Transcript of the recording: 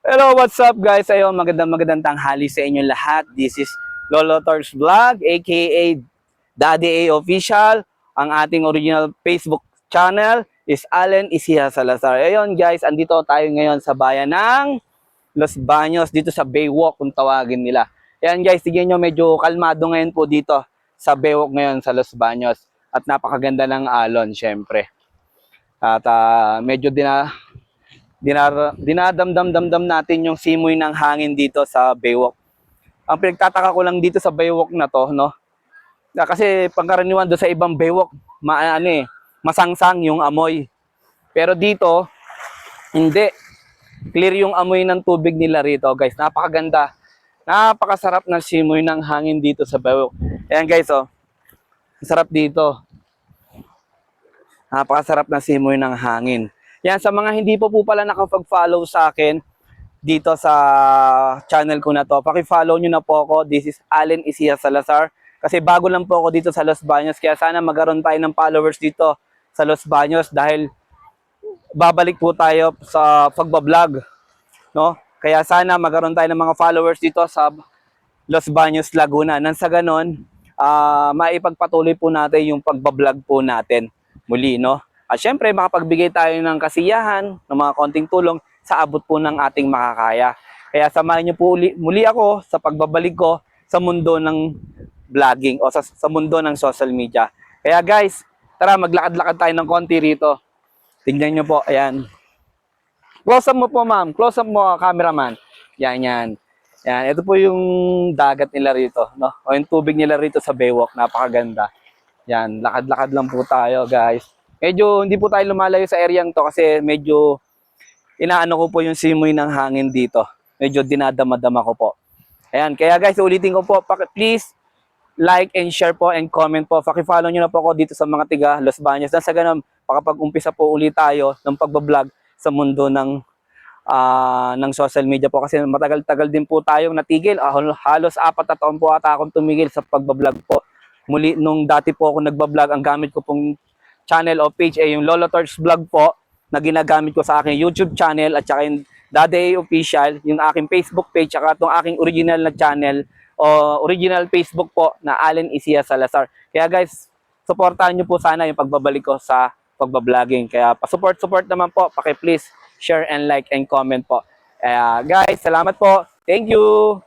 Hello, what's up guys? Ayun, magandang tanghali sa inyo lahat. This is Lolo Tors Vlog, aka Daddy A Official. Ang ating original Facebook channel is Allen Isiha Salazar. Ayun guys, andito tayo ngayon sa bayan ng Los Baños, dito sa Baywalk kung tawagin nila. Ayan guys, tignan nyo, medyo kalmado ngayon po dito sa Baywalk ngayon sa Los Baños. At napakaganda ng alon, syempre. At medyo dinadamdam natin yung simoy ng hangin dito sa Baywalk. Ang pinagtataka ko lang dito sa Baywalk na to, no? Kasi pangkaraniwan doon sa ibang Baywalk, masangsang yung amoy. Pero dito, hindi. Clear yung amoy ng tubig nila rito, guys. Napakaganda. Napakasarap ng simoy ng hangin dito sa Baywalk. Ayan guys, oh. Sarap dito. Napakasarap ng simoy ng hangin. Yan, sa mga hindi po pala nakapag-follow sa akin dito sa channel ko na to, paki-follow nyo na po ako. This is Allen Isiha Salazar. Kasi bago lang po ako dito sa Los Baños, kaya sana magkaroon tayo ng followers dito sa Los Baños dahil babalik po tayo sa pagbablog, no? Kaya sana magkaroon tayo ng mga followers dito sa Los Baños, Laguna. Nang sa ganon, maipagpatuloy po natin yung pagbablog po natin muli, no? At syempre, makapagbigay tayo ng kasiyahan, ng mga konting tulong sa abot po ng ating makakaya. Kaya samahan niyo po muli ako sa pagbabalik ko sa mundo ng vlogging o sa mundo ng social media. Kaya guys, tara maglakad-lakad tayo ng konti rito. Tingnan niyo po, ayan. Close up mo po ma'am, close up mo cameraman. Yan, yan. Yan, ito po yung dagat nila rito, no? O yung tubig nila rito sa Baywalk, napakaganda. Yan, lakad-lakad lang po tayo guys. Medyo hindi po tayo lumalayo sa area to kasi medyo inaano ko po yung simoy ng hangin dito. Medyo dinadama-dama ko po. Ayan, kaya guys, ulitin ko po, please like and share po and comment po. Paki-follow nyo na po ako dito sa mga tiga Los Baños. Nang sa ganun, makapag-umpisa po ulit tayo ng pagbablog sa mundo ng social media po kasi matagal-tagal din po tayong natigil. Halos 4 na taon po ata akong tumigil sa pagbablog po. Muli, nung dati po ako nagbablog, ang gamit ko pong channel o page ay yung Lolo Torch Vlog po na ginagamit ko sa aking YouTube channel at saka yung Daddy Official, yung aking Facebook page at itong aking original na channel o original Facebook po na Allen Isiha Salazar. Kaya guys, supportahan nyo po sana yung pagbabalik ko sa pagbabloging. Kaya pa-support naman po, paki-please share and like and comment po. Kaya guys, salamat po. Thank you!